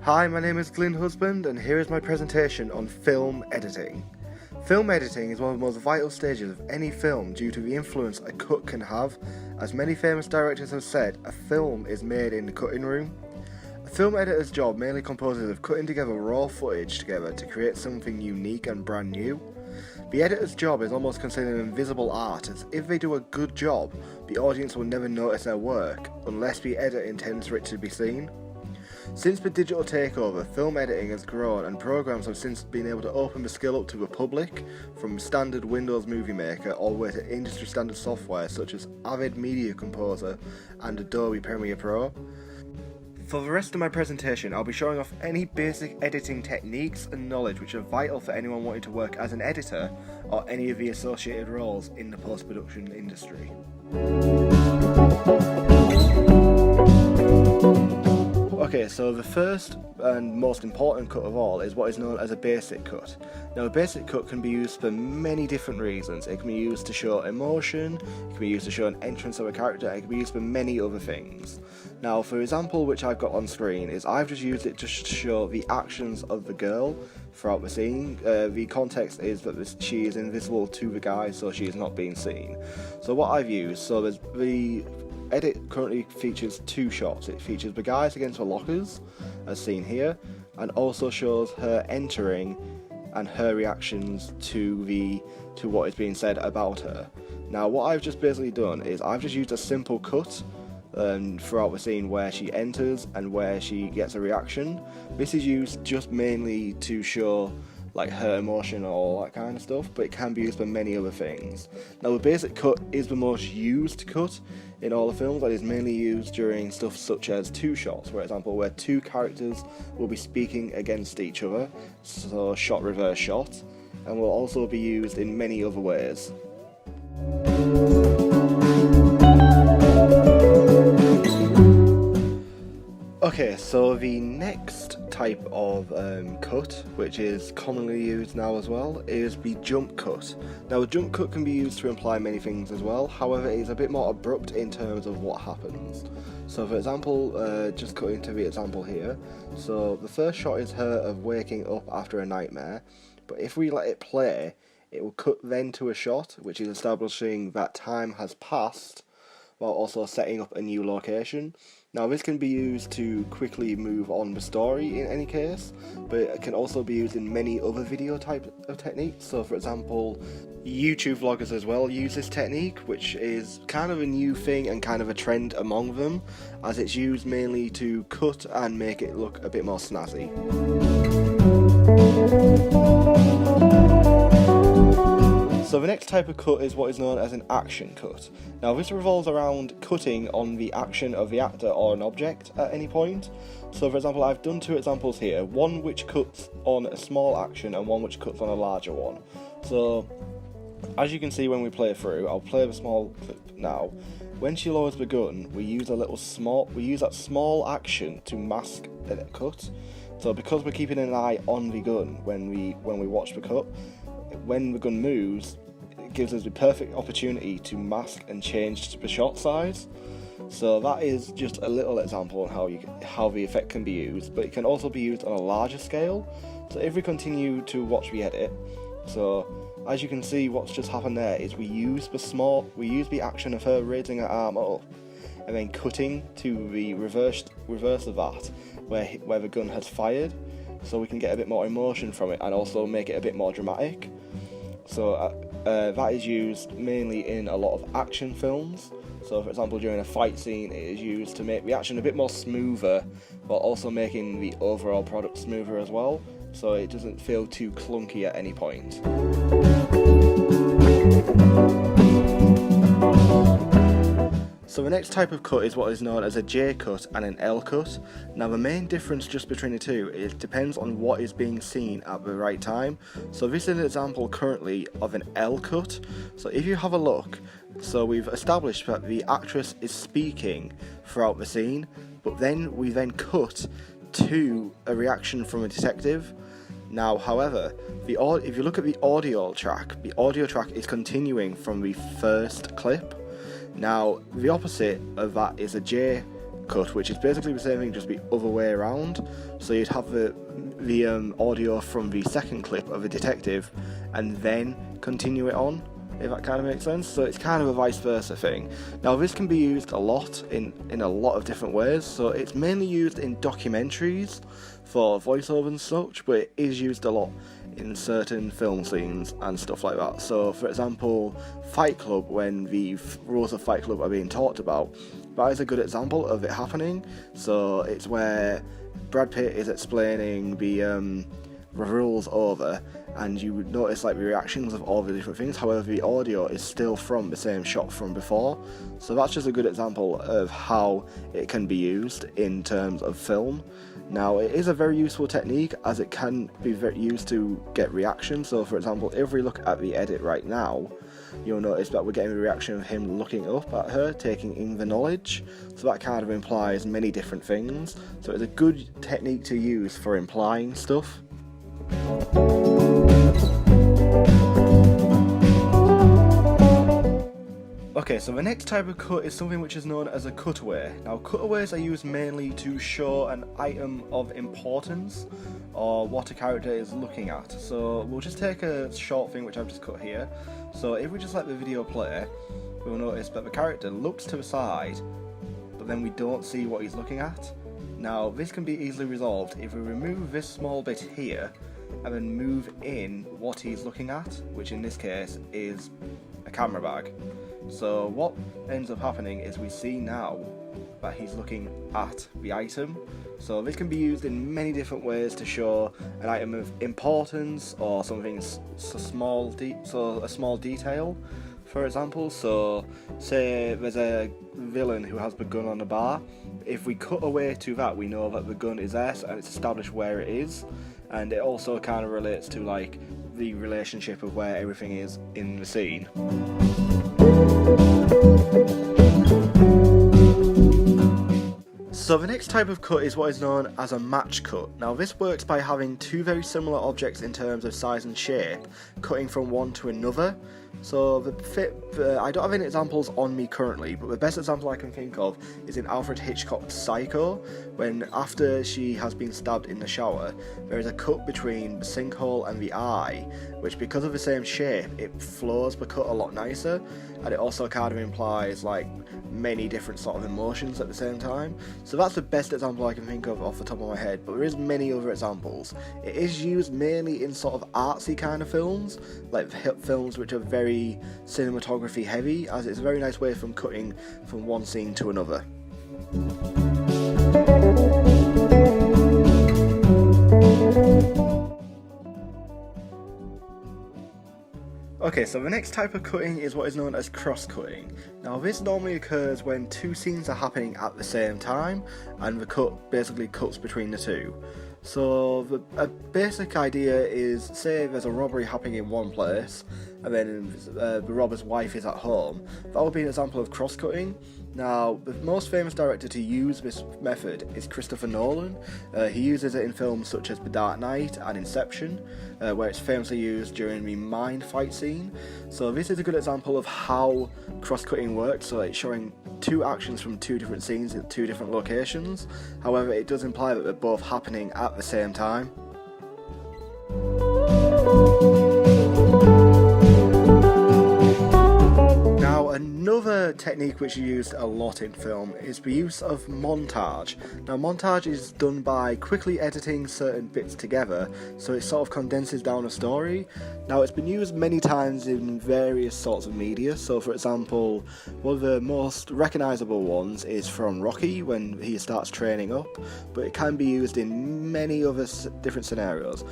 Hi, my name is Glyn Husband, and here is my presentation on film editing. Film editing is one of the most vital stages of any film due to the influence a cut can have. As many famous directors have said, a film is made in the cutting room. A film editor's job mainly composes of cutting together raw footage together to create something unique and brand new. The editor's job is almost considered an invisible art, as if they do a good job, the audience will never notice their work, unless the editor intends for it to be seen. Since the digital takeover, film editing has grown and programs have since been able to open the skill up to the public, from standard Windows Movie Maker all the way to industry standard software such as Avid Media Composer and Adobe Premiere Pro. For the rest of my presentation, I'll be showing off any basic editing techniques and knowledge which are vital for anyone wanting to work as an editor or any of the associated roles in the post-production industry. Okay, so the first and most important cut of all is what is known as a basic cut. Now, a basic cut can be used for many different reasons. It can be used to show emotion, it can be used to show an entrance of a character, and it can be used for many other things. Now, for example, which I've got on screen, is I've just used it to show the actions of the girl throughout the scene. The context is that she is invisible to the guy, so she is not being seen. So what I've used, so there's the edit currently features two shots. It features the guys against the lockers, as seen here, and also shows her entering and her reactions to what is being said about her. Now, what I've just basically done is I've just used a simple cut throughout the scene where she enters and where she gets a reaction. This is used just mainly to show like her emotion or all that kind of stuff, but it can be used for many other things. Now, the basic cut is the most used cut in all the films, and is mainly used during stuff such as two shots, for example, where two characters will be speaking against each other, so shot reverse shot, and will also be used in many other ways. Okay, so the next type of cut, which is commonly used now as well, is the jump cut. Now, a jump cut can be used to imply many things as well, however it is a bit more abrupt in terms of what happens. So for example, just cutting to the example here, so the first shot is her of waking up after a nightmare, but if we let it play, it will cut then to a shot which is establishing that time has passed, while also setting up a new location. Now, this can be used to quickly move on the story in any case, but it can also be used in many other video type of techniques. So for example, YouTube vloggers as well use this technique, which is kind of a new thing and kind of a trend among them, as it's used mainly to cut and make it look a bit more snazzy. So the next type of cut is what is known as an action cut. Now, this revolves around cutting on the action of the actor or an object at any point. So for example, I've done two examples here, one which cuts on a small action and one which cuts on a larger one. So as you can see when we play through, I'll play the small clip now. When she lowers the gun, we use that small action to mask the cut. So because we're keeping an eye on the gun when we watch the cut, when the gun moves, it gives us the perfect opportunity to mask and change the shot size. So that is just a little example on how the effect can be used, but it can also be used on a larger scale. So if we continue to watch the edit, so as you can see, what's just happened there is we use the action of her raising her arm up and then cutting to the reverse of that, where the gun has fired, so we can get a bit more emotion from it and also make it a bit more dramatic. So that is used mainly in a lot of action films. So for example, during a fight scene, it is used to make the action a bit more smoother, while also making the overall product smoother as well, so it doesn't feel too clunky at any point. So the next type of cut is what is known as a J cut and an L cut. Now, the main difference just between the two is depends on what is being seen at the right time. So this is an example currently of an L cut. So if you have a look, so we've established that the actress is speaking throughout the scene, but then we cut to a reaction from a detective. Now, however, if you look at the audio track is continuing from the first clip. Now, the opposite of that is a J cut, which is basically the same thing, just the other way around. So you'd have the audio from the second clip of a detective and then continue it on, if that kind of makes sense. So it's kind of a vice versa thing. Now this can be used a lot in a lot of different ways. So it's mainly used in documentaries for voiceover and such, but it is used a lot in certain film scenes and stuff like that. So for example, Fight Club, when the rules of Fight Club are being talked about, that is a good example of it happening. So it's where Brad Pitt is explaining the rules over, and you would notice like the reactions of all the different things. However, the audio is still from the same shot from before. So that's just a good example of how it can be used in terms of film. Now, it is a very useful technique, as it can be used to get reaction. So for example, if we look at the edit right now, you'll notice that we're getting a reaction of him looking up at her, taking in the knowledge. So that kind of implies many different things. So it's a good technique to use for implying stuff. Okay, so the next type of cut is something which is known as a cutaway. Now, cutaways are used mainly to show an item of importance or what a character is looking at. So we'll just take a short thing which I've just cut here. So if we just let the video play, we'll notice that the character looks to the side, but then we don't see what he's looking at. Now, this can be easily resolved if we remove this small bit here and then move in what he's looking at, which in this case is a camera bag. So what ends up happening is we see now that he's looking at the item. So this can be used in many different ways to show an item of importance or something a small detail, for example. So say there's a villain who has the gun on the bar. If we cut away to that, we know that the gun is there and it's established where it is. And it also kind of relates to like the relationship of where everything is in the scene. So the next type of cut is what is known as a match cut. Now this works by having two very similar objects in terms of size and shape, cutting from one to another. So I don't have any examples on me currently, but the best example I can think of is in Alfred Hitchcock's Psycho, when after she has been stabbed in the shower, there is a cut between the sinkhole and the eye, which because of the same shape, it flows the cut a lot nicer, and it also kind of implies like many different sort of emotions at the same time. So that's the best example I can think of off the top of my head, but there is many other examples. It is used mainly in sort of artsy kind of films, like films which are very cinematography heavy, as it's a very nice way from cutting from one scene to another. Okay, so the next type of cutting is what is known as cross-cutting. Now this normally occurs when two scenes are happening at the same time and the cut basically cuts between the two. So a basic idea is, say there's a robbery happening in one place and then the robber's wife is at home. That would be an example of cross-cutting. Now, the most famous director to use this method is Christopher Nolan. He uses it in films such as The Dark Knight and Inception, where it's famously used during the mind fight scene. So this is a good example of how cross-cutting works, so it's showing two actions from two different scenes at two different locations. However, it does imply that they're both happening at the same time. Another technique which is used a lot in film is the use of montage. Now montage is done by quickly editing certain bits together, so it sort of condenses down a story. Now it's been used many times in various sorts of media, so for example, one of the most recognisable ones is from Rocky when he starts training up, but it can be used in many other different scenarios.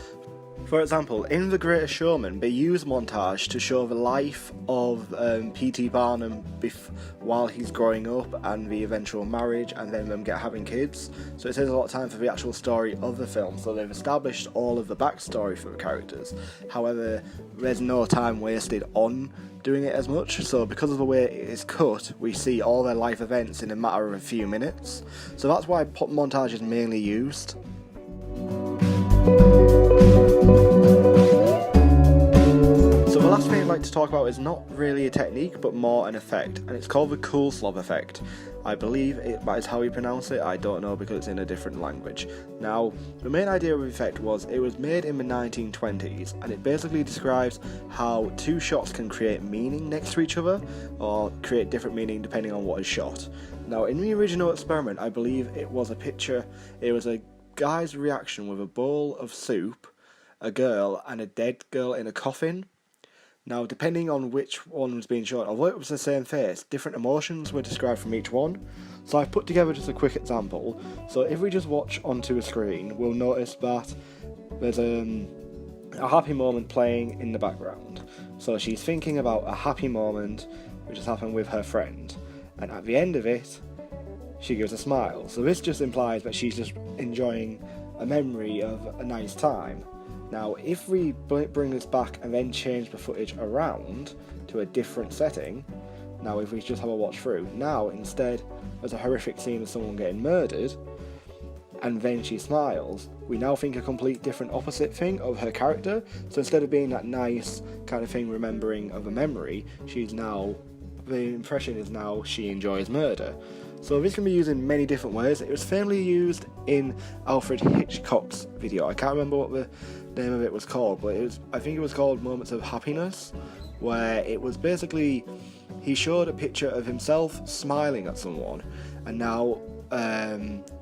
For example, in The Greatest Showman, they use montage to show the life of P.T. Barnum while he's growing up and the eventual marriage and then them having kids. So it takes a lot of time for the actual story of the film, so they've established all of the backstory for the characters. However, there's no time wasted on doing it as much, so because of the way it is cut, we see all their life events in a matter of a few minutes. So that's why montage is mainly used. last thing I'd like to talk about is not really a technique, but more an effect, and it's called the cool slob effect. I believe that is how you pronounce it. I don't know because it's in a different language. Now, the main idea of the effect was it was made in the 1920s, and it basically describes how two shots can create meaning next to each other, or create different meaning depending on what is shot. Now, in the original experiment, I believe it was a guy's reaction with a bowl of soup, a girl, and a dead girl in a coffin. Now, depending on which one was being shown, although it was the same face, different emotions were described from each one. So I've put together just a quick example. So if we just watch onto a screen, we'll notice that there's a happy moment playing in the background. So she's thinking about a happy moment which has happened with her friend, and at the end of it, she gives a smile. So this just implies that she's just enjoying a memory of a nice time. Now, if we bring this back and then change the footage around to a different setting, now if we just have a watch through, now instead there's a horrific scene of someone getting murdered, and then she smiles, we now think a complete different opposite thing of her character. So instead of being that nice kind of thing remembering of a memory, the impression is now she enjoys murder. So this can be used in many different ways. It was famously used in Alfred Hitchcock's video. I can't remember what the name of it was called, but I think it was called Moments of Happiness, where it was basically he showed a picture of himself smiling at someone, and now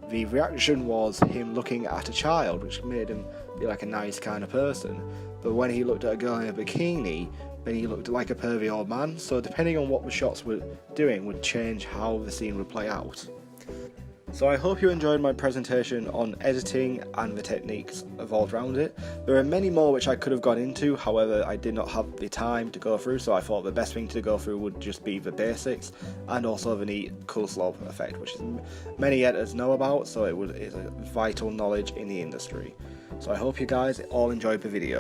the reaction was him looking at a child, which made him be like a nice kind of person. But when he looked at a girl in a bikini, then he looked like a pervy old man. So depending on what the shots were doing would change how the scene would play out. So I hope you enjoyed my presentation on editing and the techniques evolved around it. There are many more which I could have gone into, however I did not have the time to go through, so I thought the best thing to go through would just be the basics, and also the neat cool slob effect, which many editors know about, so it's a vital knowledge in the industry. So I hope you guys all enjoyed the video.